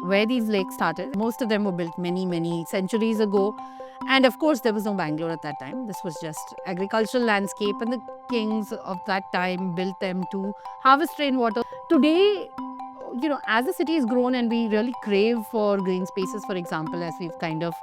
where these lakes started. Most of them were built many, many centuries ago. And of course, there was no Bangalore at that time. This was just agricultural landscape, and the kings of that time built them to harvest rainwater. Today, as the city has grown and we really crave for green spaces, for example, as we've kind of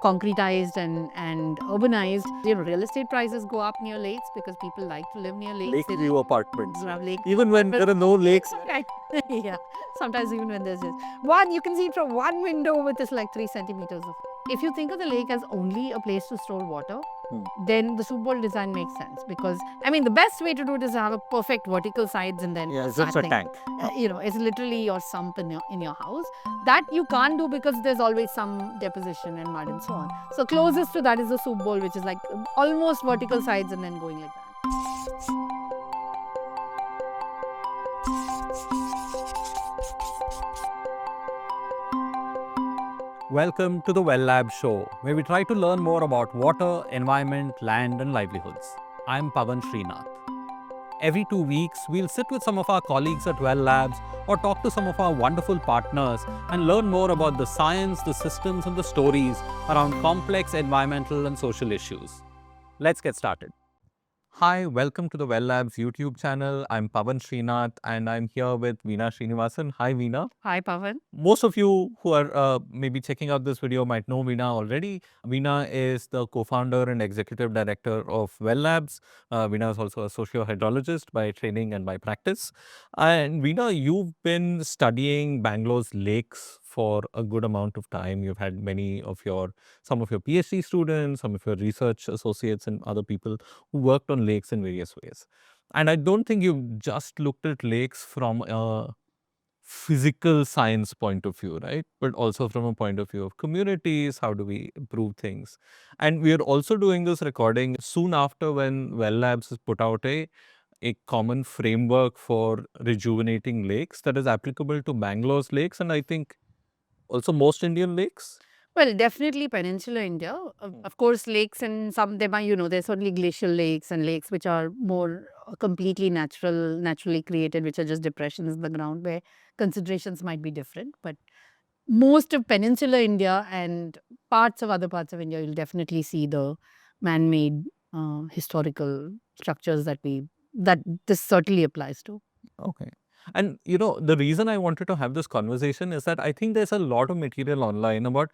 concretized and urbanized. Real estate prices go up near lakes because people like to live near lakes. Lakeview apartments. Lake. Even when there are no lakes. Right. Yeah. Sometimes even when there's just one, you can see it from one window with just like 3 centimeters of. If you think of the lake as only a place to store water, then the soup bowl design makes sense, because the best way to do it is to have a perfect vertical sides and then It's just a tank. It's literally your sump in your house. That you can't do because there's always some deposition and mud and so on. So closest to that is the soup bowl, which is like almost vertical sides and then going like that. Welcome to the Well Lab show, where we try to learn more about water, environment, land, and livelihoods. I'm Pavan Srinath. Every 2 weeks, we'll sit with some of our colleagues at Well Labs or talk to some of our wonderful partners and learn more about the science, the systems, and the stories around complex environmental and social issues. Let's get started. Hi, welcome to the Well Labs YouTube channel. I'm Pavan Srinath and I'm here with Veena Srinivasan. Hi, Veena. Hi, Pavan. Most of you who are maybe checking out this video might know Veena already. Veena is the co-founder and executive director of Well Labs. Veena is also a socio-hydrologist by training and by practice. And Veena, you've been studying Bangalore's lakes for a good amount of time. You've had some of your PhD students, some of your research associates and other people who worked on lakes in various ways. And I don't think you've just looked at lakes from a physical science point of view, right? But also from a point of view of communities, how do we improve things? And we are also doing this recording soon after when Well Labs has put out a common framework for rejuvenating lakes that is applicable to Bangalore's lakes and I think also most Indian lakes. Well, definitely Peninsular India. Of course, lakes and some them are, there's only glacial lakes and lakes which are more completely naturally created, which are just depressions in the ground where considerations might be different. But most of Peninsular India and other parts of India, you'll definitely see the man-made historical structures that this certainly applies to. Okay. And the reason I wanted to have this conversation is that I think there's a lot of material online about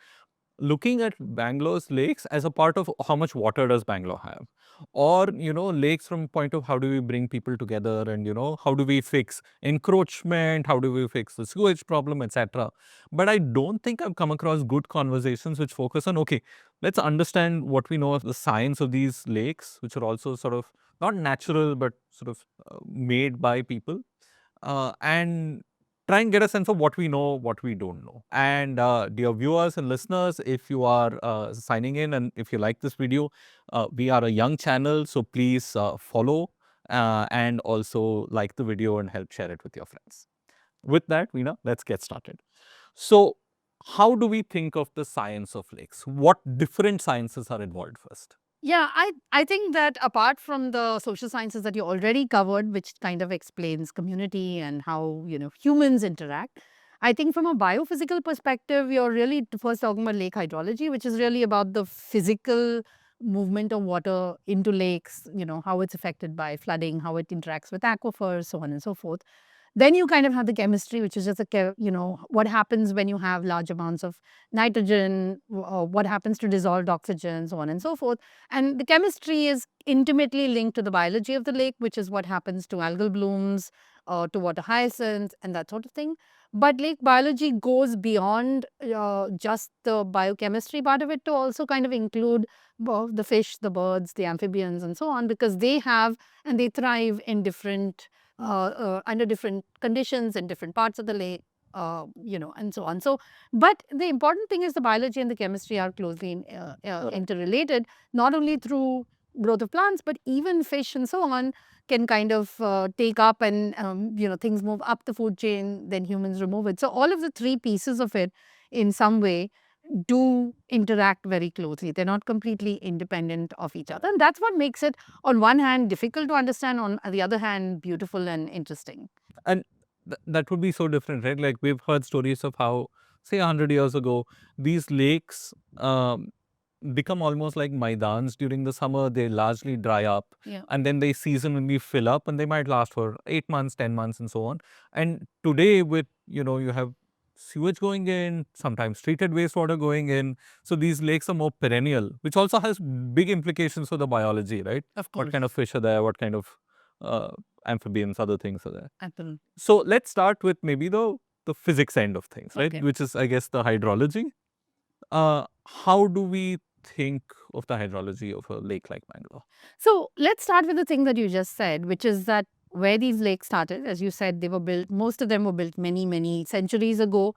looking at Bangalore's lakes as a part of how much water does Bangalore have, or lakes from point of how do we bring people together, and how do we fix encroachment, how do we fix the sewage problem, etc. But I don't think I've come across good conversations which focus on, okay, let's understand what we know of the science of these lakes, which are also sort of not natural but sort of made by people, and try and get a sense of what we know, what we don't know. And dear viewers and listeners, if you are signing in and if you like this video, we are a young channel, so please follow and also like the video and help share it with your friends. With that, Veena, let's get started. So, how do we think of the science of lakes? What different sciences are involved first? Yeah, I think that apart from the social sciences that you already covered, which kind of explains community and how, humans interact, I think from a biophysical perspective, you're really first talking about lake hydrology, which is really about the physical movement of water into lakes, how it's affected by flooding, how it interacts with aquifers, so on and so forth. Then you kind of have the chemistry, which is just what happens when you have large amounts of nitrogen, what happens to dissolved oxygen, so on and so forth. And the chemistry is intimately linked to the biology of the lake, which is what happens to algal blooms, to water hyacinths, and that sort of thing. But lake biology goes beyond just the biochemistry part of it to also kind of include the fish, the birds, the amphibians, and so on, because they have and they thrive in under different conditions in different parts of the lake, and so on. So, but the important thing is the biology and the chemistry are closely interrelated, not only through growth of plants, but even fish and so on can kind of take up and, things move up the food chain, then humans remove it. So, all of the three pieces of it in some way do interact very closely. They're not completely independent of each other. And that's what makes it, on one hand, difficult to understand, on the other hand, beautiful and interesting. And that would be so different, right? Like we've heard stories of how, say, 100 years ago, these lakes become almost like maidans during the summer. They largely dry up, Yeah. and then they seasonally fill up, and they might last for 8 months, 10 months, and so on. And today, with you have sewage going in, sometimes treated wastewater going in, so these lakes are more perennial, which also has big implications for the biology, right? Of What course. kind of fish are there? What kind of amphibians, other things are there? Absolutely. So let's start with maybe the physics end of things, right? Okay. Which is, I guess, the hydrology. How do we think of the hydrology of a lake like Bangalore? So let's start with the thing that you just said, which is that where these lakes started, as you said, they were built, most of them were built many, many centuries ago.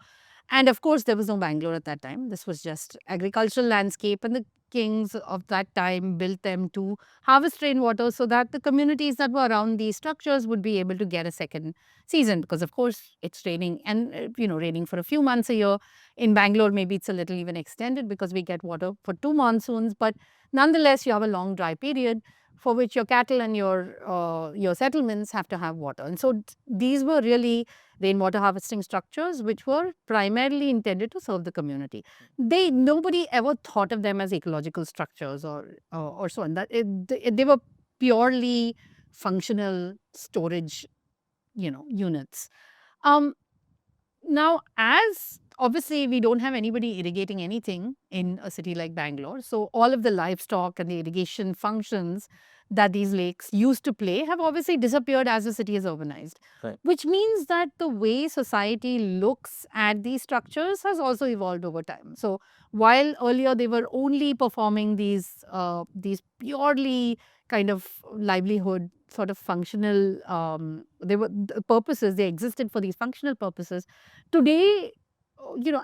And of course, there was no Bangalore at that time. This was just agricultural landscape. And the kings of that time built them to harvest rainwater so that the communities that were around these structures would be able to get a second season. Because, of course, it's raining and, raining for a few months a year. In Bangalore, maybe it's a little even extended because we get water for 2 monsoons. But nonetheless, you have a long dry period for which your cattle and your settlements have to have water. And so these were really rainwater harvesting structures which were primarily intended to serve the community. Nobody ever thought of them as ecological structures or so on. They were purely functional storage, units. Um, Now, as obviously we don't have anybody irrigating anything in a city like Bangalore, so all of the livestock and the irrigation functions that these lakes used to play have obviously disappeared as the city is urbanized. Right. Which means that the way society looks at these structures has also evolved over time. So while earlier they were only performing these purely kind of livelihood sort of functional they were the purposes, they existed for these functional purposes. Today,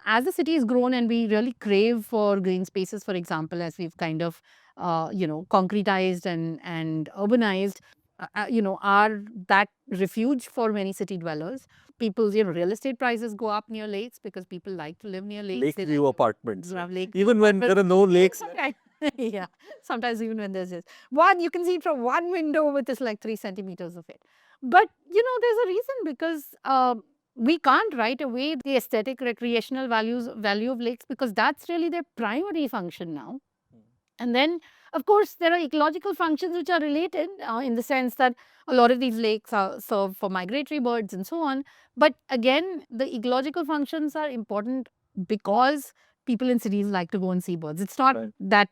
as the city has grown and we really crave for green spaces, for example, as we've kind of concretized and urbanized, are that refuge for many city dwellers. People's real estate prices go up near lakes because people like to live near lakes. Lake They view like apartments. to have lake Even when there are no lakes. Sometimes, yeah. Sometimes even when there's just one, you can see it from one window with this like 3 centimeters of it. But there's a reason because we can't right away the aesthetic recreational value of lakes because that's really their primary function now. And then, of course, there are ecological functions which are related in the sense that a lot of these lakes serve for migratory birds and so on. But again, the ecological functions are important because people in cities like to go and see birds. It's not Right. that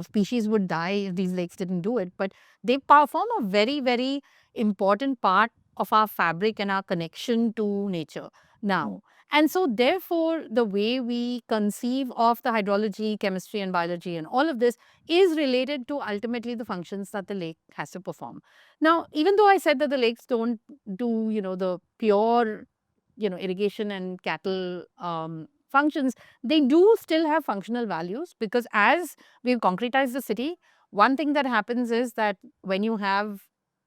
species would die if these lakes didn't do it, but they form a very, very important part of our fabric and our connection to nature now. And so, therefore, the way we conceive of the hydrology, chemistry, and biology, and all of this is related to ultimately the functions that the lake has to perform. Now, even though I said that the lakes don't do, the pure, irrigation and cattle functions, they do still have functional values because as we've concretized the city, one thing that happens is that when you have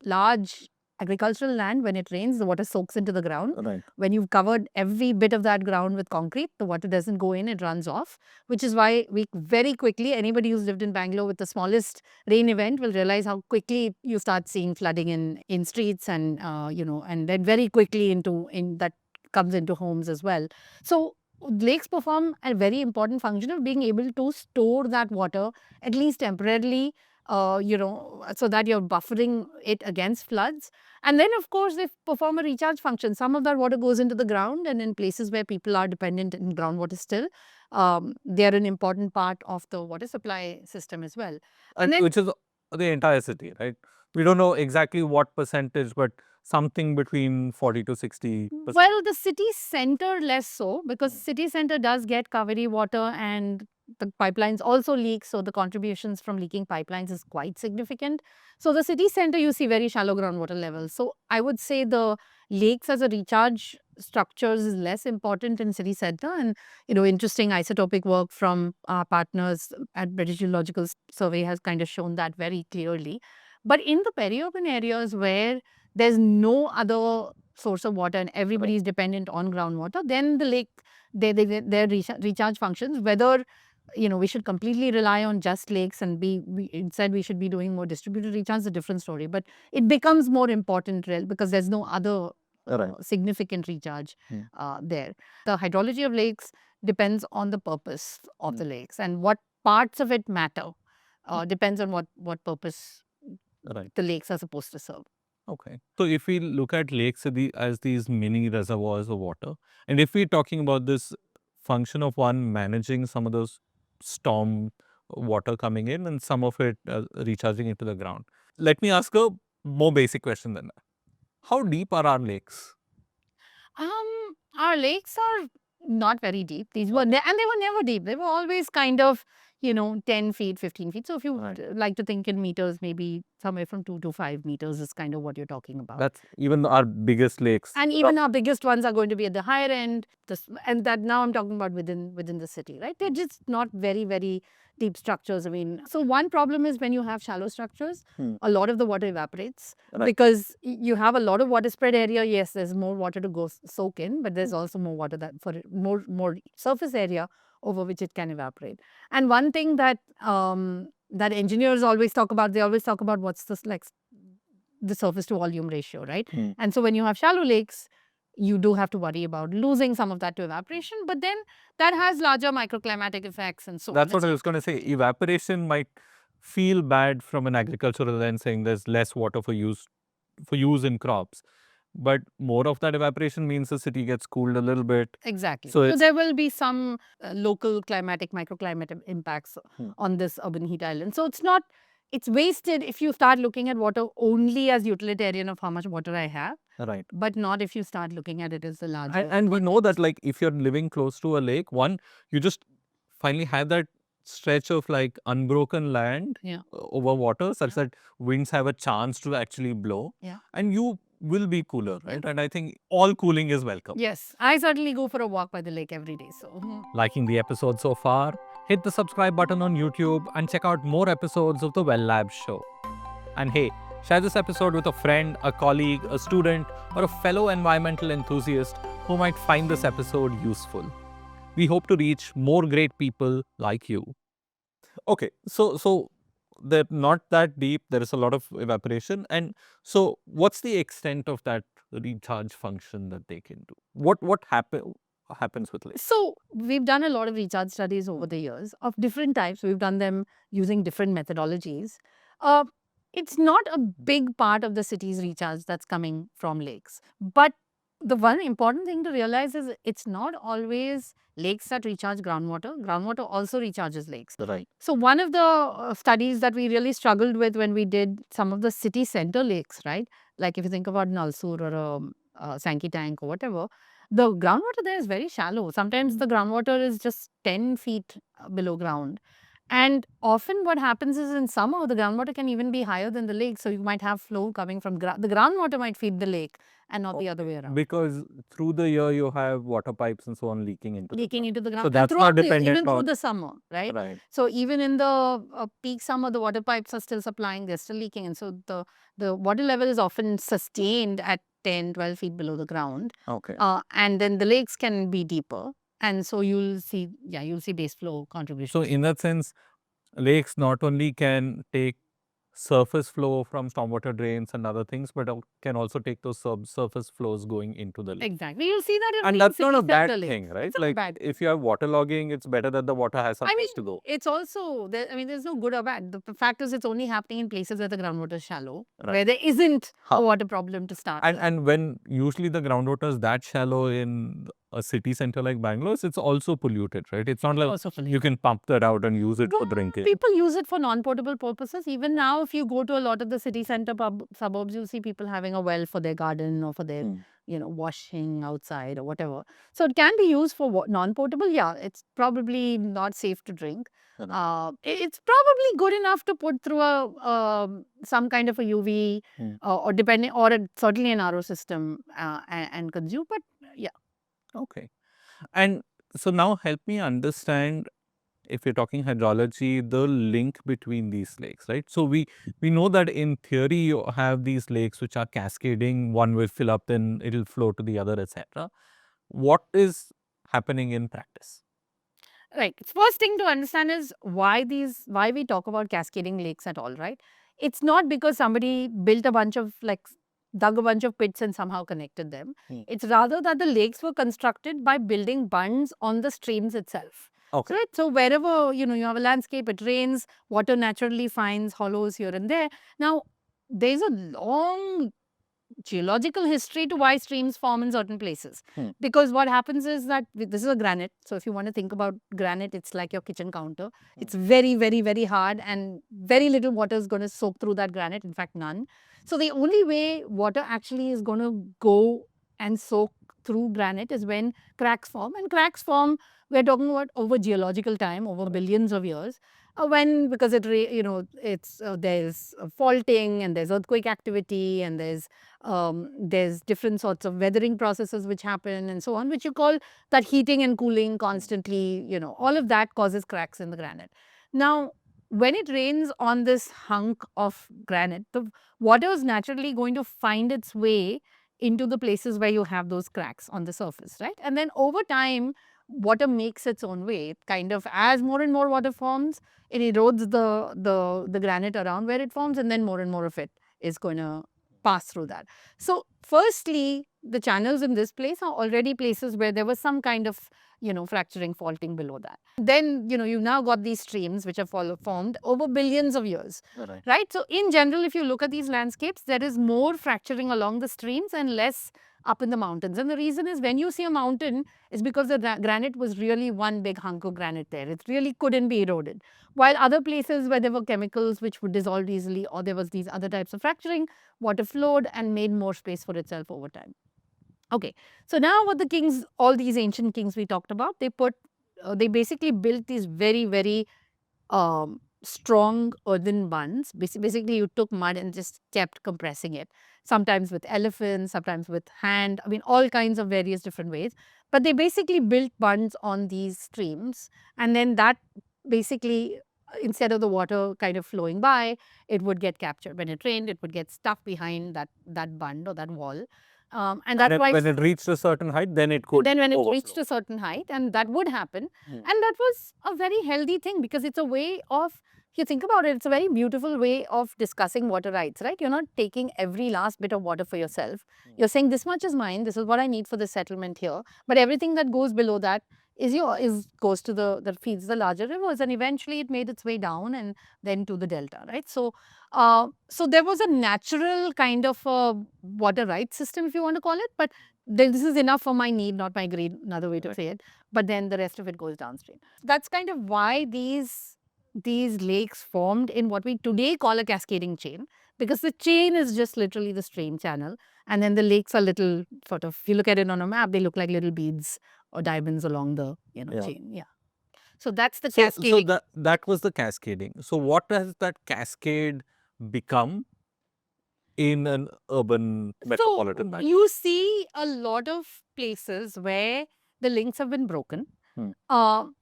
large agricultural land, when it rains, the water soaks into the ground. Right. When you've covered every bit of that ground with concrete, the water doesn't go in, it runs off, which is why we very quickly, anybody who's lived in Bangalore with the smallest rain event will realize how quickly you start seeing flooding in streets and, and then very quickly in that comes into homes as well. So lakes perform a very important function of being able to store that water, at least temporarily, so that you're buffering it against floods. And then, of course, they perform a recharge function. Some of that water goes into the ground, and in places where people are dependent in groundwater still, they're an important part of the water supply system as well. And then- which is the entire city, right? We don't know exactly what percentage, but something between 40 to 60%. Well, the city center less so because city center does get Kaveri water and the pipelines also leak. So the contributions from leaking pipelines is quite significant. So the city center, you see very shallow groundwater levels. So I would say the lakes as a recharge structures is less important in city center. And, interesting isotopic work from our partners at British Geological Survey has kind of shown that very clearly. But in the peri-urban areas where there's no other source of water and everybody is dependent on groundwater, then the lake, their recharge functions, whether we should completely rely on just lakes and instead we should be doing more distributed recharge, is a different story. But it becomes more important because there's no other Right. significant recharge Hmm. there. The hydrology of lakes depends on the purpose of Hmm. the lakes, and what parts of it matter depends on what purpose Right. the lakes are supposed to serve. Okay. So if we look at lakes as these mini reservoirs of water, and if we're talking about this function of one managing some of those storm water coming in and some of it recharging into the ground, let me ask a more basic question than that. How deep are our lakes? Our lakes are not very deep. These were, and they were never deep. They were always kind of, 10 feet, 15 feet. So if you Right. like to think in meters, maybe somewhere from 2 to 5 meters is kind of what you're talking about. That's even our biggest lakes. And even our biggest ones are going to be at the higher end. And that now I'm talking about within the city, right? They're just not very, very deep structures. I mean, so one problem is when you have shallow structures, a lot of the water evaporates Right. because you have a lot of water spread area. Yes, there's more water to go soak in, but there's also more water that for more surface area over which it can evaporate. And one thing that that engineers always talk about, they always talk about what's this like the surface to volume ratio, right? And so when you have shallow lakes, you do have to worry about losing some of that to evaporation, but then that has larger microclimatic effects and so on. That's what I was going to say. Evaporation might feel bad from an agricultural lens, saying there's less water for use in crops. But more of that evaporation means the city gets cooled a little bit. Exactly. So So it's there will be some local climatic, microclimate impacts on this urban heat island. So it's wasted if you start looking at water only as utilitarian of how much water I have, right. but not if you start looking at it as the larger. And we know that like if you're living close to a lake, one, you just finally have that stretch of like unbroken land Yeah. over water such that winds have a chance to actually blow. Yeah. And you will be cooler, right? And I think all cooling is welcome. Yes, I certainly go for a walk by the lake every day. So Liking the episode so far? Hit the subscribe button on YouTube and check out more episodes of the Well Lab show. And hey, share this episode with a friend, a colleague, a student, or a fellow environmental enthusiast who might find this episode useful. We hope to reach more great people like you. Okay, so they're not that deep. There is a lot of evaporation, and so what's the extent of that recharge function that they can do? What happens with lakes? So we've done a lot of recharge studies over the years of different types. We've done them using different methodologies. It's not a big part of the city's recharge that's coming from lakes. But the one important thing to realize is it's not always lakes that recharge groundwater. Groundwater also recharges lakes. Right. So one of the studies that we really struggled with when we did some of the city center lakes, right? Like if you think about Nalsur or Sankey Tank or whatever, the groundwater there is very shallow. Sometimes the groundwater is just 10 feet below ground. And often what happens is in summer, the groundwater can even be higher than the lake. So you might have flow coming from the groundwater might feed the lake and not the other way around. Because through the year you have water pipes and so on leaking into the ground. So And that's throughout not the year, dependent even through on the summer, right? right. So even in the peak summer, the water pipes are still supplying, they're still leaking. And so the water level is often sustained at 10, 12 feet below the ground. Okay. And then the lakes can be deeper. And so you'll see base flow contributions. So in that sense, lakes not only can take surface flow from stormwater drains and other things, but can also take those subsurface flows going into the lake. Exactly. You'll see that in And many that's not city a bad center lakes. thing, right? It's not Like bad. if you have waterlogging, it's better that the water has some I mean, place to go. it's also, there's no good or bad. The fact is, it's only happening in places where the groundwater is shallow, Right. where there isn't Huh. a water problem to start with. And when usually the groundwater is that shallow in a city center like Bangalore, it's also polluted, right? It's not like Also polluted. you can pump that out and use it for Well, drinking. people use it for non-potable purposes. Even now, if you go to a lot of the city center suburbs, you'll see people having a well for their garden or for their, washing outside or whatever. So it can be used for non-potable. Yeah, it's probably not safe to drink. It's probably good enough to put through some kind of a UV or certainly an RO system and consume. But yeah. Okay. And so now help me understand, if you're talking hydrology, the link between these lakes, right? So we know that in theory you have these lakes which are cascading, one will fill up, then it'll flow to the other, etc. What is happening in practice? Right. First thing to understand is why we talk about cascading lakes at all, right? It's not because somebody built a bunch of like dug a bunch of pits and somehow connected them. Hmm. It's rather that the lakes were constructed by building bunds on the streams itself. Okay. Right? So wherever you have a landscape, it rains, water naturally finds hollows here and there. Now, there's a long geological history to why streams form in certain places. Because what happens is that this is a granite. So if you want to think about granite, it's like your kitchen counter. It's very, very, very hard and very little water is going to soak through that granite. In fact, none. So the only way water actually is going to go and soak through granite is when cracks form. And cracks form, we're talking about over geological time, over billions of years. When because it's there's faulting and there's earthquake activity and there's different sorts of weathering processes which happen and so on, which you call that heating and cooling constantly, all of that causes cracks in the granite. Now, when it rains on this hunk of granite, the water is naturally going to find its way into the places where you have those cracks on the surface, right? And then over time, water makes its own way. It kind of, as more and more water forms, it erodes the granite around where it forms, and then more and more of it is going to pass through that. So firstly, the channels in this place are already places where there was some kind of fracturing, faulting below that. Then you've now got these streams which are formed over billions of years, right? So in general, if you look at these landscapes, there is more fracturing along the streams and less up in the mountains. And the reason is, when you see a mountain, is because the granite was really one big hunk of granite there. It really couldn't be eroded. While other places where there were chemicals which would dissolve easily, or there was these other types of fracturing, water flowed and made more space for itself over time. Okay, so now what the kings, all these ancient kings we talked about, they basically built these very, very strong earthen bunds. Basically, you took mud and just kept compressing it, sometimes with elephants, sometimes with hand, I mean, all kinds of various different ways. But they basically built bunds on these streams, and then that basically, instead of the water kind of flowing by, it would get captured. When it rained, it would get stuck behind that bund or that wall. And that's why when it reached a certain height, then it could. then when it reached a certain height, and that would happen. And that was a very healthy thing, because it's a way of, if you think about it, it's a very beautiful way of discussing water rights, right? You're not taking every last bit of water for yourself. You're saying, this much is mine, this is what I need for the settlement here. But everything that goes below that goes to that feeds the larger rivers, and eventually it made its way down and then to the delta, right? So there was a natural kind of water rights system, if you want to call it, but this is enough for my need, not my greed, another way to say it. But then the rest of it goes downstream. That's kind of why these lakes formed in what we today call a cascading chain, because the chain is just literally the stream channel, and then the lakes are little sort of, if you look at it on a map, they look like little beads or diamonds along the chain. Yeah. So that's the cascading. So that was the cascading. So what has that cascade become in an urban metropolitan So bank? you see a lot of places where the links have been broken. Now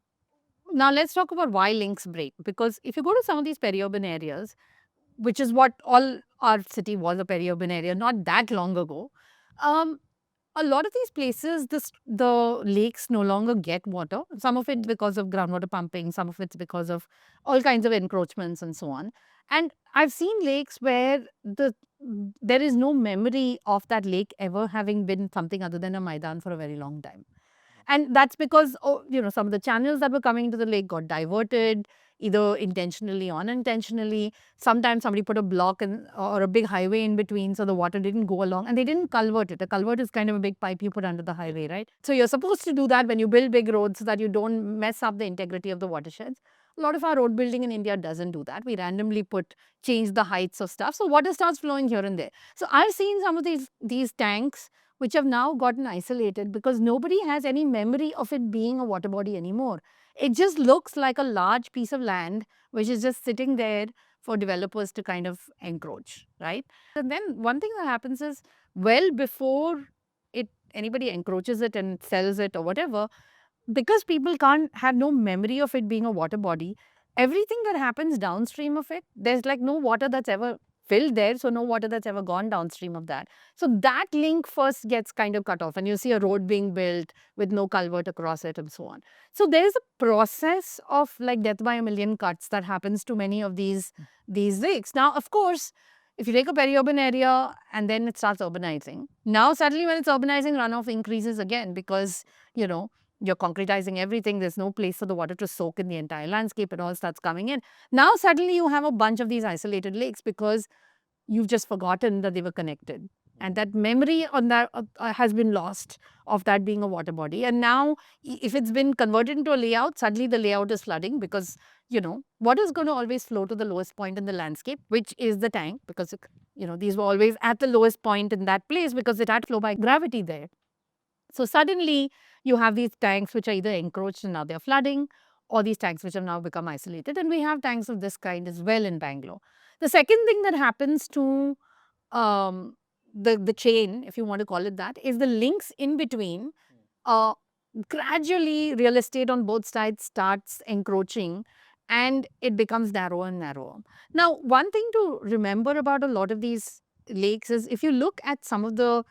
let's talk about why links break. Because if you go to some of these peri-urban areas, which is what all our city was, a peri-urban area, not that long ago, a lot of these places, the lakes no longer get water. Some of it because of groundwater pumping, some of it's because of all kinds of encroachments and so on. And I've seen lakes where there is no memory of that lake ever having been something other than a Maidan for a very long time. And that's because some of the channels that were coming into the lake got diverted, either intentionally or unintentionally. Sometimes somebody put a block or a big highway in between, so the water didn't go along, and they didn't culvert it. A culvert is kind of a big pipe you put under the highway, right? So you're supposed to do that when you build big roads, so that you don't mess up the integrity of the watersheds. A lot of our road building in India doesn't do that. We randomly change the heights of stuff, so water starts flowing here and there. So I've seen some of these tanks which have now gotten isolated because nobody has any memory of it being a water body anymore. It just looks like a large piece of land which is just sitting there for developers to kind of encroach, right? And then one thing that happens is, well before anybody encroaches it and sells it or whatever, because people have no memory of it being a water body, everything that happens downstream of it, there's like no water that's ever filled there, so no water that's ever gone downstream of that. So that link first gets kind of cut off, and you see a road being built with no culvert across it and so on. So there's a process of like death by a million cuts that happens to many of these lakes. Now, of course, if you take a peri-urban area and then it starts urbanizing, now suddenly when it's urbanizing, runoff increases again because, you know, you're concretizing everything. There's no place for the water to soak in the entire landscape. It all starts coming in. Now suddenly you have a bunch of these isolated lakes because you've just forgotten that they were connected. And that memory on that has been lost of that being a water body. And now if it's been converted into a layout, suddenly the layout is flooding because, you know, water is going to always flow to the lowest point in the landscape, which is the tank, because, you know, these were always at the lowest point in that place because it had flow by gravity there. So suddenly you have these tanks which are either encroached and now they're flooding, or these tanks which have now become isolated. And we have tanks of this kind as well in Bangalore. The second thing that happens to um, the chain, if you want to call it that, is the links in between. Gradually, real estate on both sides starts encroaching and it becomes narrower and narrower. Now, one thing to remember about a lot of these lakes is if you look at some of the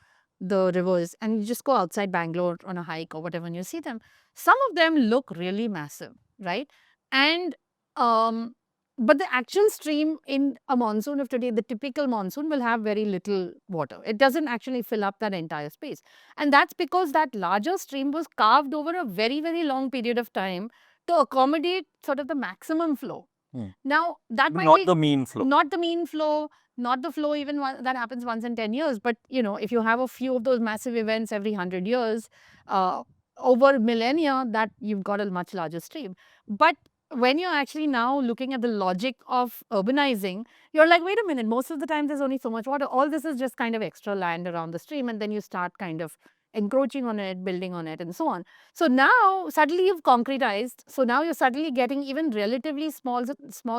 rivers and you just go outside Bangalore on a hike or whatever and you see them, some of them look really massive, right? And um, but the actual stream in a monsoon of today, the typical monsoon will have very little water. It doesn't actually fill up that entire space. And that's because that larger stream was carved over a very, very long period of time to accommodate sort of the maximum flow. Now, that might Not be the mean flow. not the mean flow, not the flow even that happens once in 10 years. But, you know, if you have a few of those massive events every 100 years, over millennia, that you've got a much larger stream. But when you're actually now looking at the logic of urbanizing, you're like, wait a minute, most of the time there's only so much water. All this is just kind of extra land around the stream. And then you start kind of encroaching on it, building on it, and so on. So now suddenly you've concretized. So now you're suddenly getting even relatively small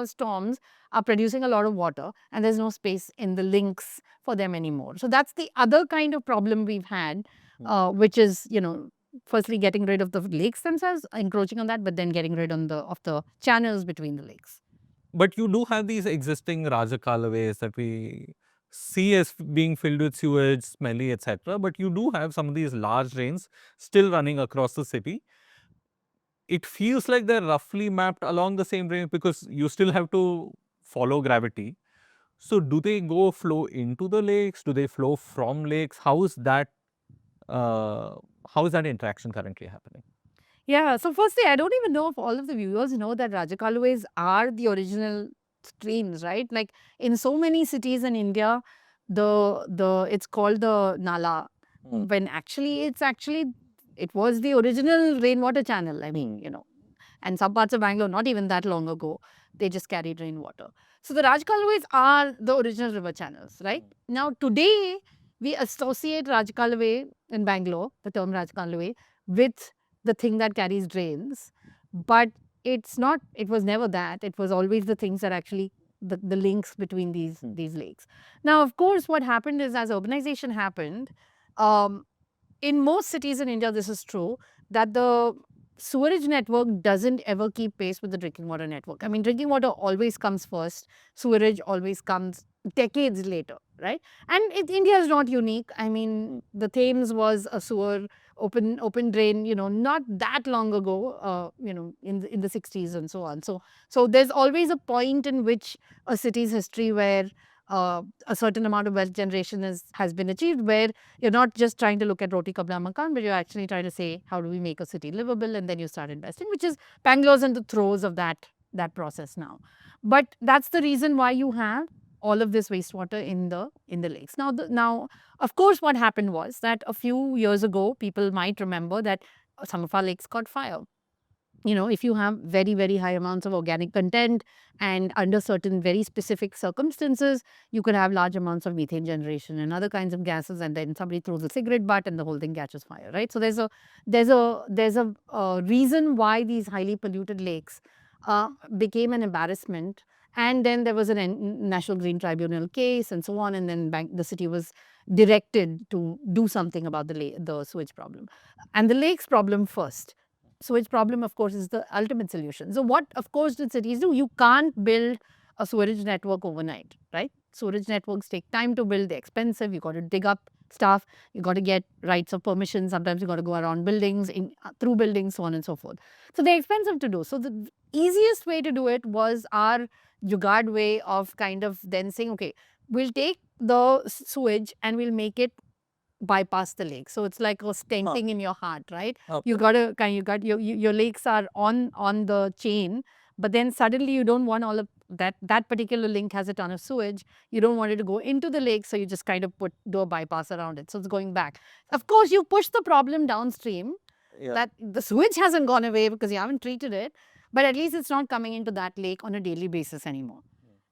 storms are producing a lot of water, and there's no space in the links for them anymore. So that's the other kind of problem we've had, which is, you know, firstly getting rid of the lakes themselves, encroaching on that, but then getting rid of the channels between the lakes. But you do have these existing Rajakalaways that we see as being filled with sewage, smelly, etc. But you do have some of these large drains still running across the city. It feels like they're roughly mapped along the same range because you still have to follow gravity. So do they go flow into the lakes? Do they flow from lakes? How is that interaction currently happening? Yeah. So firstly, I don't even know if all of the viewers know that Rajakaluways are the original streams, right? Like in so many cities in India, it's called the Nala, when actually it was the original rainwater channel. I mean, you know, and some parts of Bangalore, not even that long ago, they just carried rainwater. So the Rajakaluways are the original river channels, right? Now today we associate Rajakalaway in Bangalore, the term Rajakalaway, with the thing that carries drains, but it's not. It was never that. It was always the things that actually the links between these lakes. Now, of course, what happened is as urbanization happened, um, in most cities in India, this is true, that the sewerage network doesn't ever keep pace with the drinking water network. I mean, drinking water always comes first, sewerage always comes decades later, right? And India is not unique. I mean, the Thames was a sewer, open drain, you know, not that long ago, you know, in the 60s and so on. So there's always a point in which a city's history where a certain amount of wealth generation has been achieved, where you're not just trying to look at roti kabla makan, but you're actually trying to say, how do we make a city livable? And then you start investing, which is Bangalore's in the throes of that process now. But that's the reason why you have all of this wastewater in the lakes. Now, of course, what happened was that a few years ago, people might remember that some of our lakes caught fire. You know, if you have very, very high amounts of organic content and under certain very specific circumstances, you could have large amounts of methane generation and other kinds of gases, and then somebody throws a cigarette butt and the whole thing catches fire, right? So there's a reason why these highly polluted lakes became an embarrassment. And then there was a National Green Tribunal case and so on, and then the city was directed to do something about the sewage problem and the lakes problem first. Sewage problem, of course, is the ultimate solution. So what, of course, did cities do? You can't build a sewerage network overnight, right? Sewerage networks take time to build. They're expensive. You got to dig up stuff. You got to get rights of permission. Sometimes you got to go around buildings, through buildings, so on and so forth. So they're expensive to do. So the easiest way to do it was our jugaad way of kind of then saying, okay, we'll take the sewage and we'll make it bypass the lake. So it's like a stenting in your heart, right? You Okay. got to your lakes are on the chain, but then suddenly you don't want all of that particular link has a ton of sewage. You don't want it to go into the lake, so you just kind of do a bypass around it. So it's going back. Of course, you push the problem downstream. Yeah. That the sewage hasn't gone away because you haven't treated it, but at least it's not coming into that lake on a daily basis anymore.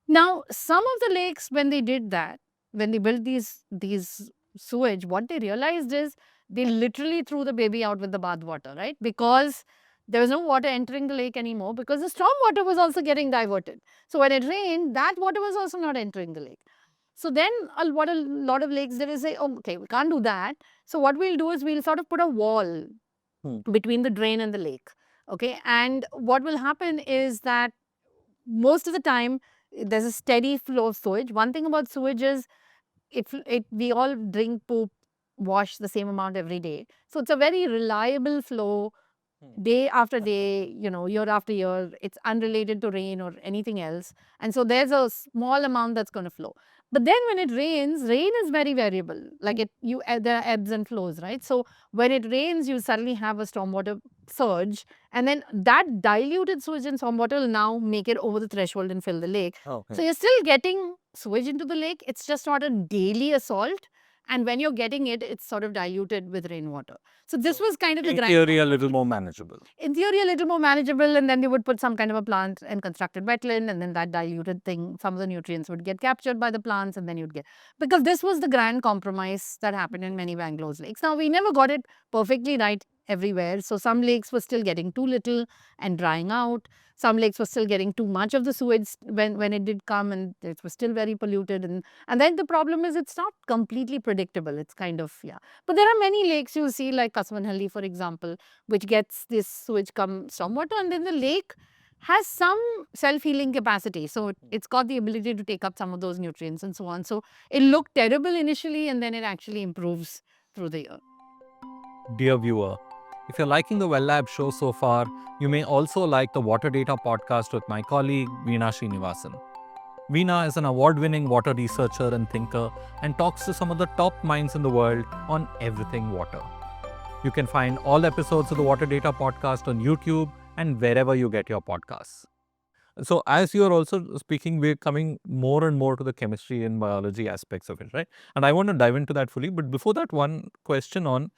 Now, some of the lakes, when they did that, when they built these sewage, what they realized is they literally threw the baby out with the bath water, right? Because there was no water entering the lake anymore because the storm water was also getting diverted. So when it rained, that water was also not entering the lake. So then what a lot of lakes did is say, oh, okay, we can't do that. So what we'll do is we'll sort of put a wall between the drain and the lake. Okay. And what will happen is that most of the time there's a steady flow of sewage. One thing about sewage is we all drink, poop, wash the same amount every day. So it's a very reliable flow day after day, year after year. It's unrelated to rain or anything else. And so there's a small amount that's going to flow. But then when it rains, rain is very variable. Like there are ebbs and flows, right? So when it rains, you suddenly have a stormwater surge, and then that diluted sewage and stormwater will now make it over the threshold and fill the lake. Okay. So you're still getting sewage into the lake. It's just not a daily assault. And when you're getting it, it's sort of diluted with rainwater. So this was kind of the In grand. theory, a little more manageable. In theory, a little more manageable, and then they would put some kind of a plant and constructed wetland, and then that diluted thing, some of the nutrients would get captured by the plants, and then you'd get, because this was the grand compromise that happened in many Bangalore's lakes. Now, we never got it perfectly right everywhere. So some lakes were still getting too little and drying out. Some lakes were still getting too much of the sewage when it did come, and it was still very polluted. And then the problem is it's not completely predictable. It's kind of, yeah. But there are many lakes you see, like Kasvanhalli, for example, which gets this sewage come stormwater, and then the lake has some self-healing capacity. So it's got the ability to take up some of those nutrients and so on. So it looked terrible initially, and then it actually improves through the year. Dear viewer, if you're liking the Well Lab show so far, you may also like the Water Data podcast with my colleague Veena Srinivasan. Veena is an award-winning water researcher and thinker and talks to some of the top minds in the world on everything water. You can find all episodes of the Water Data podcast on YouTube and wherever you get your podcasts. So as you're also speaking, we're coming more and more to the chemistry and biology aspects of it, right? And I want to dive into that fully. But before that, one question on,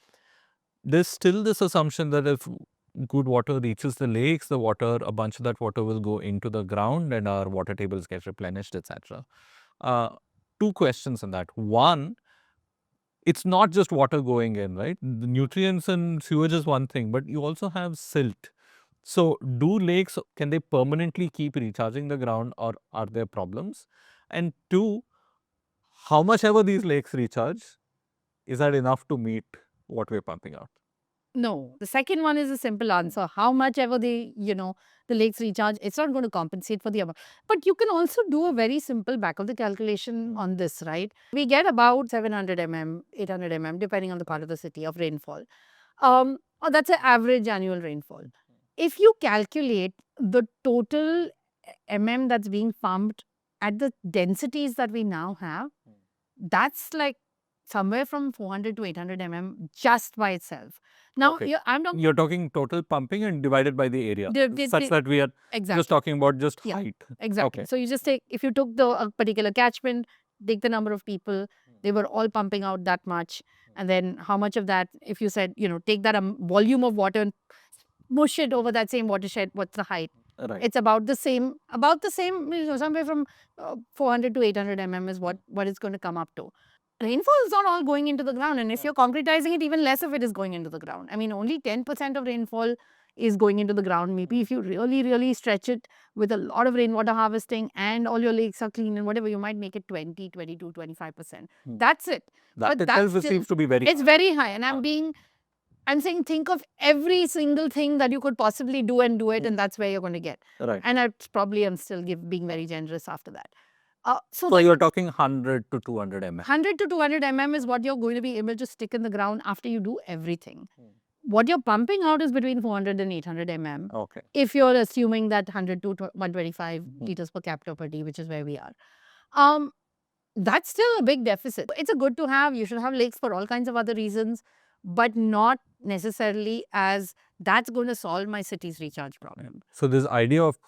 there's still this assumption that if good water reaches the lakes, a bunch of that water will go into the ground and our water tables get replenished, etc. Two questions on that. One, it's not just water going in, right? The nutrients and sewage is one thing, but you also have silt. So do lakes, can they permanently keep recharging the ground, or are there problems? And two, how much ever these lakes recharge, is that enough to meet what we're pumping out? No. The second one is a simple answer. How much ever the lakes recharge, it's not going to compensate for the amount. But you can also do a very simple back of the calculation on this, right? We get about 700 mm, 800 mm, depending on the part of the city, of rainfall. Or that's an average annual rainfall. If you calculate the total mm that's being pumped at the densities that we now have, that's like somewhere from 400 to 800 mm just by itself. Now, Okay. I'm talking. You're talking total pumping and divided by the area, such the- that we are Exactly. just talking about just Yeah. height. Exactly. Okay. So you just take, if you took a particular catchment, take the number of people, they were all pumping out that much. And then how much of that, if you said, take that volume of water and mush it over that same watershed, what's the height? Right. It's about the same, somewhere from 400 to 800 mm is what it's going to come up to. Rainfall is not all going into the ground. And if you're concretizing it, even less of it is going into the ground. I mean, only 10% of rainfall is going into the ground. Maybe if you really, really stretch it with a lot of rainwater harvesting and all your lakes are clean and whatever, you might make it 20, 22, 25%. That's it. That But itself that's seems to be very it's very high. And I'm saying think of every single thing that you could possibly do and do it, and that's where you're going to get. right. And I'm still being very generous after that. So you're talking 100 to 200 mm. 100 to 200 mm is what you're going to be able to stick in the ground after you do everything. What you're pumping out is between 400 and 800 mm. Okay. If you're assuming that 100 to 125 liters per capita per day, which is where we are. That's still a big deficit. It's a good to have. You should have lakes for all kinds of other reasons, but not necessarily as that's going to solve my city's recharge problem. So this idea of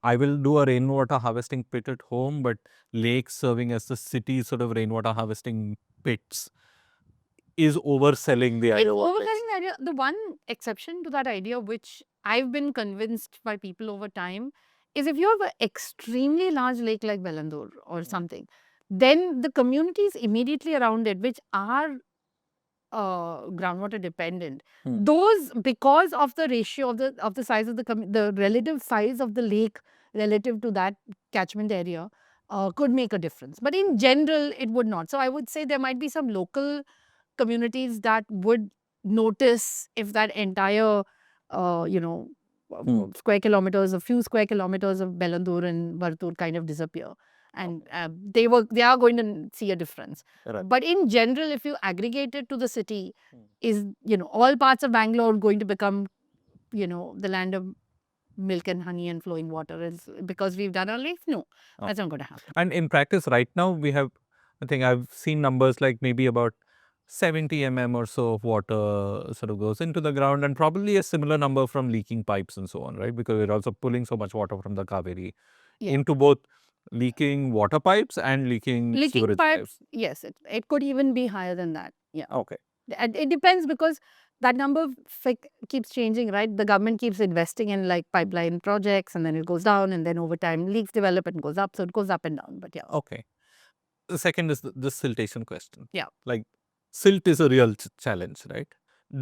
I will do a rainwater harvesting pit at home, but lakes serving as the city sort of rainwater harvesting pits is overselling the It's idea. overselling the idea. The one exception to that idea, which I've been convinced by people over time, is if you have an extremely large lake like Bellandur or something, then the communities immediately around it, which are groundwater dependent, those, because of the ratio of the size of the relative size of the lake relative to that catchment area, could make a difference. But in general, it would not. So I would say there might be some local communities that would notice if that entire, you know, square kilometers, a few square kilometers of Bellandur and Vartur kind of disappear. And they are going to see a difference. Right. But in general, if you aggregate it to the city, is, all parts of Bangalore going to become, the land of milk and honey and flowing water is because we've done our lakes? No, that's not going to happen. And in practice right now, we have, I think I've seen numbers like maybe about 70 mm or so of water sort of goes into the ground, and probably a similar number from leaking pipes and so on, right? Because we're also pulling so much water from the Kaveri Yeah. into both leaking water pipes and leaking Leaking sewerage pipes, yes, it could even be higher than that. Yeah. Okay. It depends because that number keeps changing, right? The government keeps investing in like pipeline projects, and then it goes down, and then over time leaks develop and goes up. So it goes up and down. But yeah. Okay. The second is the siltation question. Yeah. Like silt is a real challenge, right?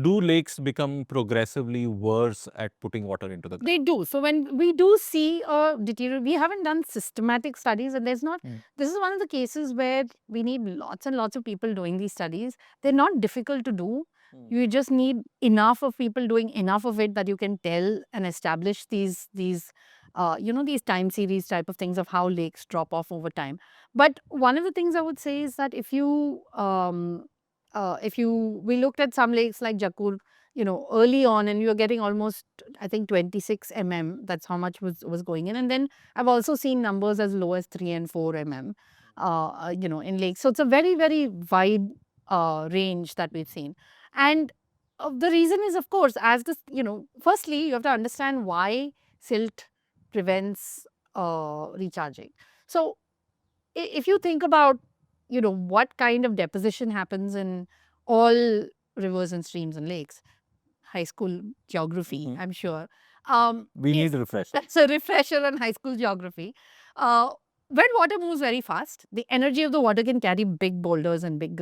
Do lakes become progressively worse at putting water into the ground? They do. So when we do see a deterioration, we haven't done systematic studies, and there's not. This is one of the cases where we need lots and lots of people doing these studies. They're not difficult to do. You just need enough of people doing enough of it that you can tell and establish these these time series type of things of how lakes drop off over time. But one of the things I would say is that if we looked at some lakes like Jakur, early on, and you were getting almost, I think, 26 mm. That's how much was going in. And then I've also seen numbers as low as 3 and 4 mm, in lakes. So it's a very, very wide range that we've seen. And the reason is, of course, as this, firstly, you have to understand why silt prevents recharging. So if you think about, what kind of deposition happens in all rivers and streams and lakes, high school geography, I'm sure. We need a refresher. That's a refresher on high school geography. When water moves very fast, the energy of the water can carry big boulders and big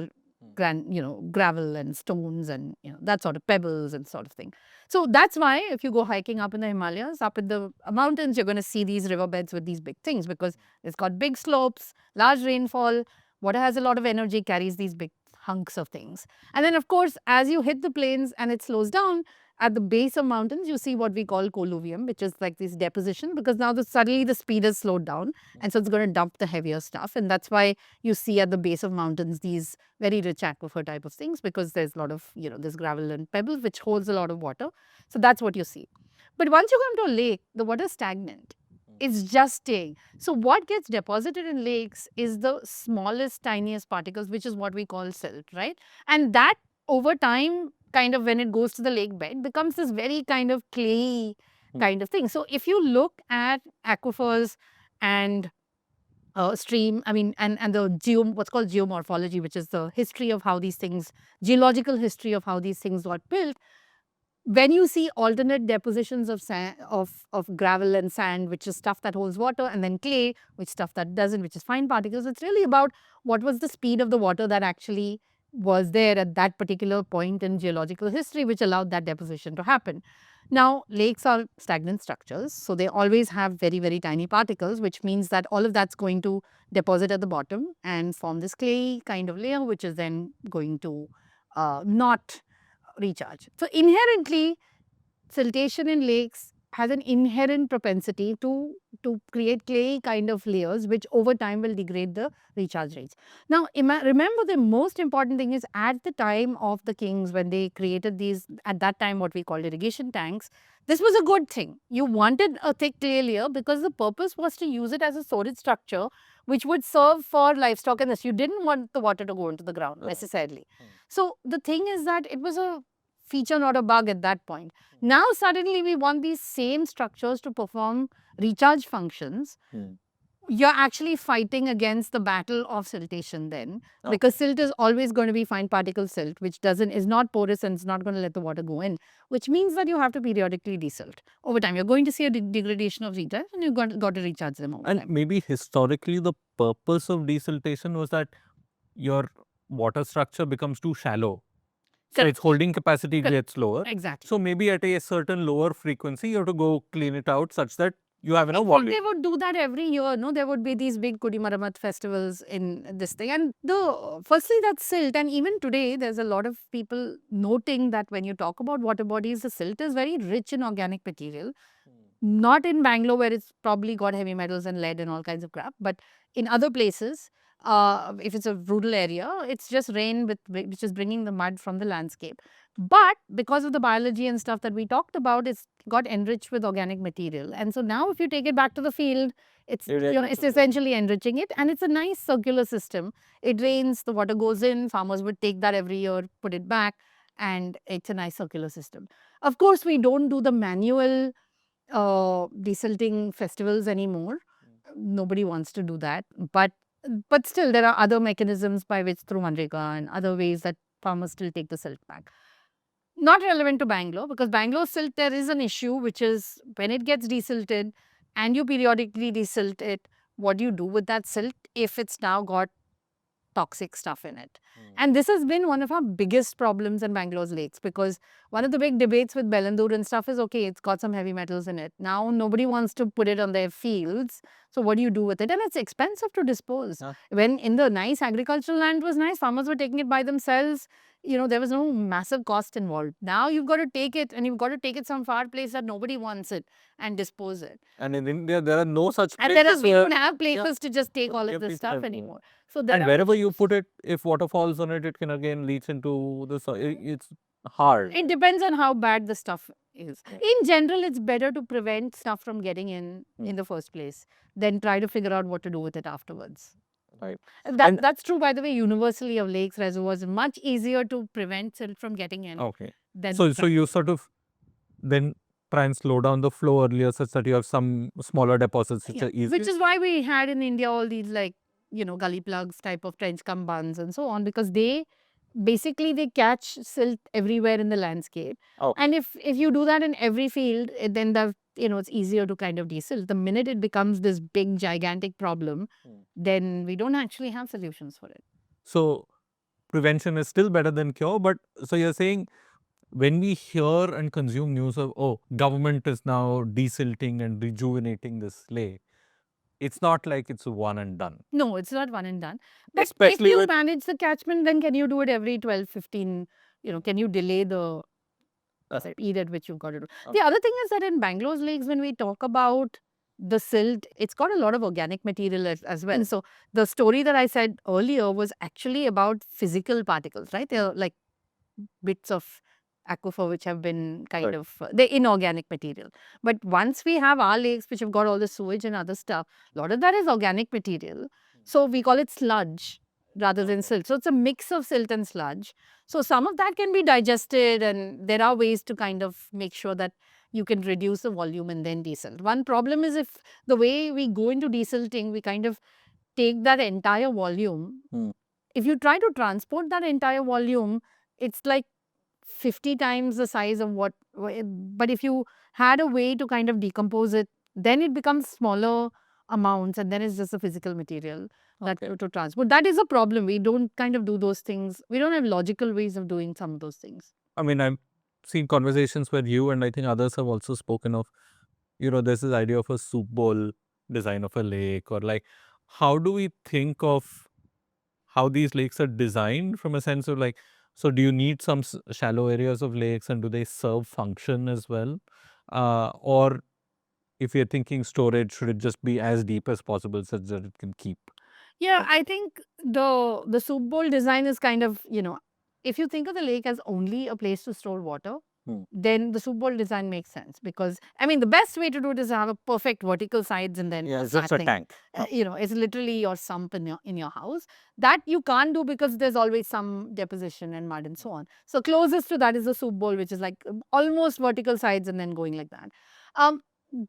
gravel and stones and that sort of pebbles and sort of thing. So that's why if you go hiking up in the Himalayas, up in the mountains, you're going to see these riverbeds with these big things because it's got big slopes, large rainfall. Water has a lot of energy, carries these big hunks of things. And then, of course, as you hit the plains and it slows down, at the base of mountains, you see what we call colluvium, which is like this deposition, because now suddenly the speed has slowed down. And so it's going to dump the heavier stuff. And that's why you see at the base of mountains these very rich aquifer type of things, because there's a lot of, this gravel and pebbles, which holds a lot of water. So that's what you see. But once you come to a lake, the water is stagnant. It's just staying. So what gets deposited in lakes is the smallest, tiniest particles, which is what we call silt, right? And that over time, kind of when it goes to the lake bed, becomes this very kind of clayey kind of thing. So if you look at aquifers and stream, and the what's called geomorphology, which is the history of how these things, geological history of how these things got built, when you see alternate depositions of sand, of gravel and sand, which is stuff that holds water, and then clay, which stuff that doesn't, which is fine particles, it's really about what was the speed of the water that actually was there at that particular point in geological history, which allowed that deposition to happen. Now, lakes are stagnant structures, so they always have very, very tiny particles, which means that all of that's going to deposit at the bottom and form this clay kind of layer, which is then going to not recharge. So inherently, siltation in lakes has an inherent propensity to create clay kind of layers, which over time will degrade the recharge rates. Now, remember, the most important thing is at the time of the kings, when they created these, at that time, what we call irrigation tanks, this was a good thing. You wanted a thick clay layer because the purpose was to use it as a storage structure, which would serve for livestock and this. You didn't want the water to go into the ground necessarily. So the thing is that it was a feature, not a bug at that point. Now suddenly we want these same structures to perform recharge functions. You're actually fighting against the battle of siltation then, because silt is always going to be fine particle silt, which is not porous and it's not going to let the water go in, which means that you have to periodically desilt. Over time, you're going to see a degradation of recharge and you've got to recharge them over And time. maybe historically, the purpose of desiltation was that your water structure becomes too shallow. So its holding capacity gets lower. Exactly. So maybe at a certain lower frequency, you have to go clean it out such that you have enough volume. They would do that every year, no? There would be these big Kudimaramat festivals in this thing. And firstly, that's silt. And even today, there's a lot of people noting that when you talk about water bodies, the silt is very rich in organic material. Not in Bangalore, where it's probably got heavy metals and lead and all kinds of crap, but in other places, if it's a rural area, it's just rain which is bringing the mud from the landscape. But because of the biology and stuff that we talked about, it's got enriched with organic material. And so now if you take it back to the field, it's essentially enriching it, and it's a nice circular system. It rains, the water goes in, farmers would take that every year, put it back, and it's a nice circular system. Of course, we don't do the manual desilting festivals anymore. Nobody wants to do that. But still, there are other mechanisms by which, through Manrega and other ways, that farmers still take the silt back. Not relevant to Bangalore, because Bangalore silt, there is an issue, which is when it gets desilted and you periodically desilt it, what do you do with that silt if it's now got toxic stuff in it? And this has been one of our biggest problems in Bangalore's lakes, because one of the big debates with Bellandur and stuff is, okay, it's got some heavy metals in it. Now nobody wants to put it on their fields. So what do you do with it? And it's expensive to dispose. When in the nice agricultural land was nice, farmers were taking it by themselves. There was no massive cost involved. Now you've got to take it, and you've got to take it some far place that nobody wants it and dispose it. And in India, there are no such places. And we don't have places to just take all of this stuff anymore. So and wherever you put it, if water falls on it, it can again leach into the soil. It's hard. It depends on how bad the stuff is. In general, it's better to prevent stuff from getting in the first place than try to figure out what to do with it afterwards. Right. That's true, by the way, universally of lakes, reservoirs. Much easier to prevent silt from getting in. Okay. So you sort of then try and slow down the flow earlier such that you have some smaller deposits which are easy. Which is why we had in India all these gully plugs type of trench cum bunds and so on, because they catch silt everywhere in the landscape. And if you do that in every field, then it's easier to kind of desilt. The minute it becomes this big gigantic problem, then we don't actually have solutions for it. So prevention is still better than cure. But so you're saying, when we hear and consume news of, oh, government is now desilting and rejuvenating this lake, it's not like it's one and done. No, it's not one and done. But especially if you manage the catchment, then can you do it every 12, 15, can you delay the speed at which you've got to do? The other thing is that in Bangalore's lakes, when we talk about the silt, it's got a lot of organic material as well. So the story that I said earlier was actually about physical particles, right? They're like bits of aquifer which have been kind of they're inorganic material. But once we have our lakes which have got all the sewage and other stuff, a lot of that is organic material. So we call it sludge rather than silt. So it's a mix of silt and sludge. So some of that can be digested, and there are ways to kind of make sure that you can reduce the volume and then desilt. One problem is, if the way we go into desilting, we kind of take that entire volume. If you try to transport that entire volume, it's like 50 times the size of what, but if you had a way to kind of decompose it, then it becomes smaller amounts, and then it's just a physical material that to transport. That is a problem. We don't kind of do those things. We don't have logical ways of doing some of those things. I mean, I've seen conversations where you and I think others have also spoken of, there's this idea of a soup bowl design of a lake, or like, how do we think of how these lakes are designed from a sense of like, so do you need some shallow areas of lakes, and do they serve function as well? Or if you're thinking storage, should it just be as deep as possible such that it can keep? Yeah, I think the soup bowl design is kind of, if you think of the lake as only a place to store water, then the soup bowl design makes sense, because I mean the best way to do it is to have a perfect vertical sides and then Yeah, a it's just flat a thing. tank. It's literally your sump in your house. That you can't do because there's always some deposition and mud and so on. So closest to that is the soup bowl, which is like almost vertical sides and then going like that. Um,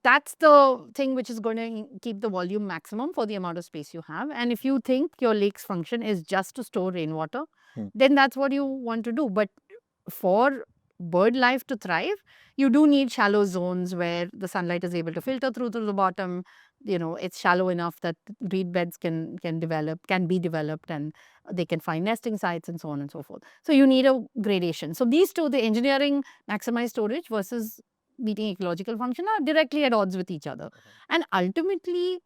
that's the thing which is going to keep the volume maximum for the amount of space you have. And if you think your lake's function is just to store rainwater, then that's what you want to do. But for bird life to thrive, you do need shallow zones where the sunlight is able to filter through to the bottom. It's shallow enough that reed beds can be developed, and they can find nesting sites and so on and so forth. So you need a gradation. So these two, the engineering maximize storage versus meeting ecological function, are directly at odds with each other. And ultimately,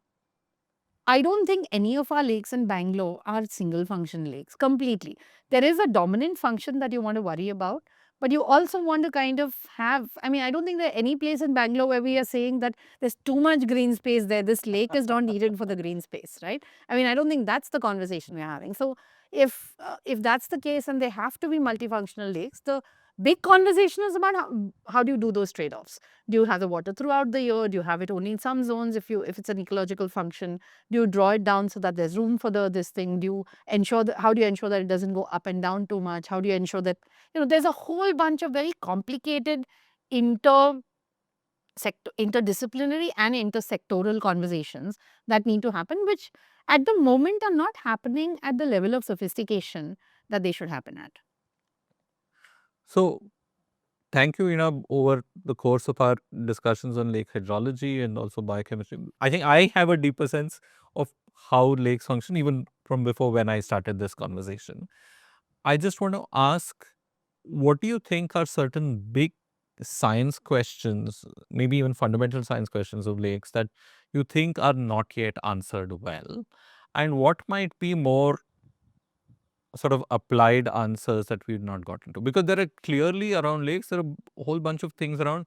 I don't think any of our lakes in Bangalore are single function lakes completely. There is a dominant function that you want to worry about, but you also want to kind of have. I mean, I don't think there any place in Bangalore where we are saying that there's too much green space there. This lake is not needed for the green space, right? I mean, I don't think that's the conversation we're having. So if that's the case and they have to be multifunctional lakes, the big conversation is about how do you do those trade-offs. Do you have the water throughout the year? Do you have it only in some zones if it's an ecological function? Do you draw it down so that there's room for this thing? Do you ensure that, how do you ensure that it doesn't go up and down too much? How do you ensure that, there's a whole bunch of very complicated interdisciplinary and intersectoral conversations that need to happen, which at the moment are not happening at the level of sophistication that they should happen at. So thank you, Ina, over the course of our discussions on lake hydrology and also biochemistry. I think I have a deeper sense of how lakes function even from before when I started this conversation. I just want to ask, what do you think are certain big science questions, maybe even fundamental science questions of lakes that you think are not yet answered well? And what might be more sort of applied answers that we've not gotten to? Because there are clearly around lakes, there are a whole bunch of things around.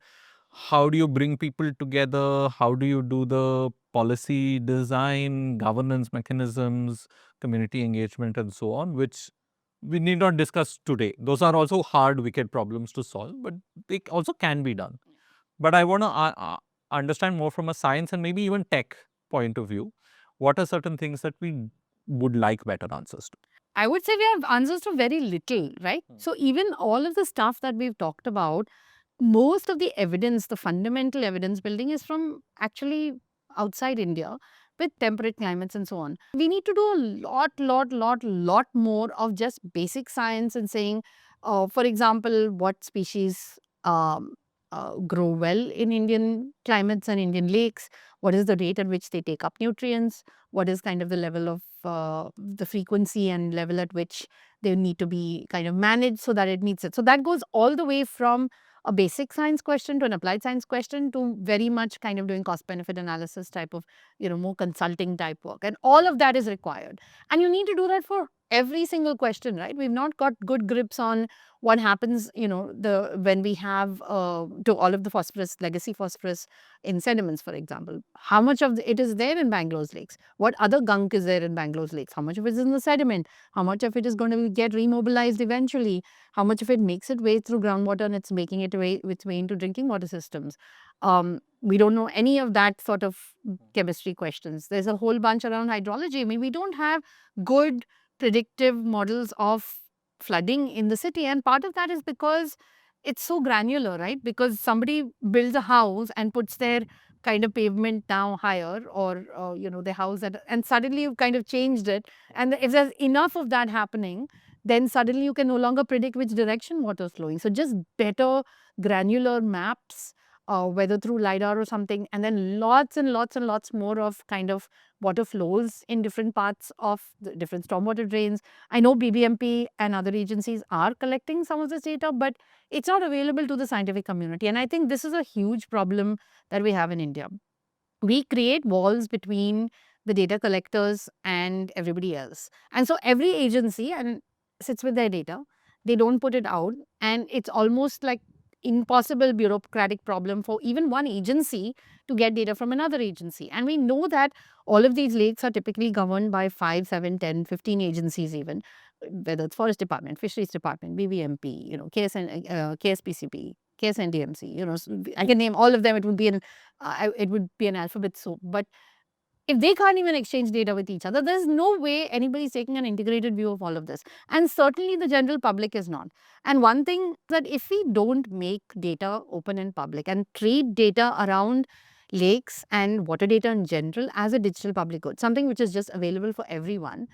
How do you bring people together? How do you do the policy design, governance mechanisms, community engagement, and so on, which we need not discuss today. Those are also hard, wicked problems to solve, but they also can be done. But I want to understand more from a science and maybe even tech point of view. What are certain things that we would like better answers to? I would say we have answers to very little, right? So even all of the stuff that we've talked about, most of the evidence, the fundamental evidence building is from actually outside India with temperate climates and so on. We need to do a lot more of just basic science and saying, for example, what species grow well in Indian climates and Indian lakes, what is the rate at which they take up nutrients, what is kind of the level of the frequency and level at which they need to be kind of managed so that it meets it. So that goes all the way from a basic science question to an applied science question to very much kind of doing cost benefit analysis type of, more consulting type work. And all of that is required. And you need to do that for every single question, right? We've not got good grips on what happens, when we have to all of the phosphorus, legacy phosphorus in sediments, for example. How much of it is there in Bangalore's lakes? What other gunk is there in Bangalore's lakes? How much of it is in the sediment? How much of it is going to get remobilized eventually? How much of it makes its way through groundwater and it's making its way into drinking water systems? We don't know any of that sort of chemistry questions. There's a whole bunch around hydrology. I mean, we don't have good predictive models of flooding in the city. And part of that is because it's so granular, right? Because somebody builds a house and puts their kind of pavement now higher, or the house and suddenly you've kind of changed it. And if there's enough of that happening, then suddenly you can no longer predict which direction water is flowing. So just better granular maps, whether through LiDAR or something, and then lots and lots and lots more of kind of water flows in different parts of the different stormwater drains. I know BBMP and other agencies are collecting some of this data, but it's not available to the scientific community. And I think this is a huge problem that we have in India. We create walls between the data collectors and everybody else. And so every agency and sits with their data. They don't put it out. And it's almost like impossible bureaucratic problem for even one agency to get data from another agency. And we know that all of these lakes are typically governed by 5, 7, 10, 15 agencies even, whether it's Forest Department, Fisheries Department, BBMP, KSPCB, KSNDMC, I can name all of them. It would be an alphabet soup. But if they can't even exchange data with each other, there's no way anybody's taking an integrated view of all of this. And certainly the general public is not. And one thing that if we don't make data open and public and treat data around lakes and water data in general as a digital public good, something which is just available for everyone,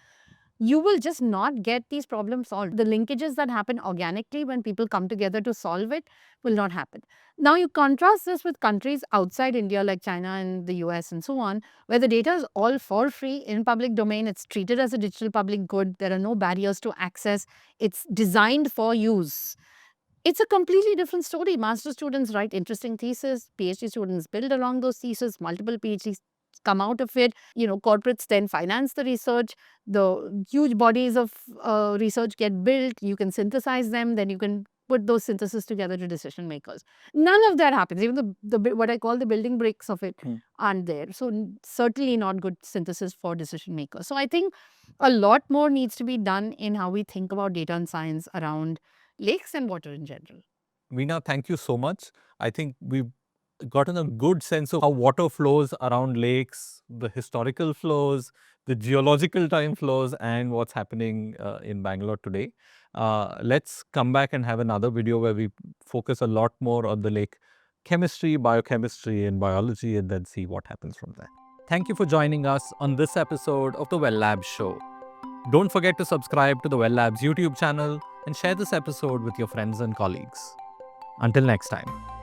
you will just not get these problems solved. The linkages that happen organically when people come together to solve it will not happen. Now, you contrast this with countries outside India like China and the US and so on, where the data is all for free in public domain. It's treated as a digital public good. There are no barriers to access. It's designed for use. It's a completely different story. Master students write interesting theses. PhD students build along those theses. Multiple PhDs come out of it. Corporates then finance the research. The huge bodies of research get built. You can synthesize them. Then you can put those syntheses together to decision makers. None of that happens. Even the what I call the building bricks of it aren't there. So certainly not good synthesis for decision makers. So I think a lot more needs to be done in how we think about data and science around lakes and water in general. Veena, thank you so much. I think we've gotten a good sense of how water flows around lakes, the historical flows, the geological time flows, and what's happening in Bangalore today. Let's come back and have another video where we focus a lot more on the lake chemistry, biochemistry, and biology, and then see what happens from there. Thank you for joining us on this episode of the Well Labs show. Don't forget to subscribe to the Well Labs YouTube channel and share this episode with your friends and colleagues. Until next time.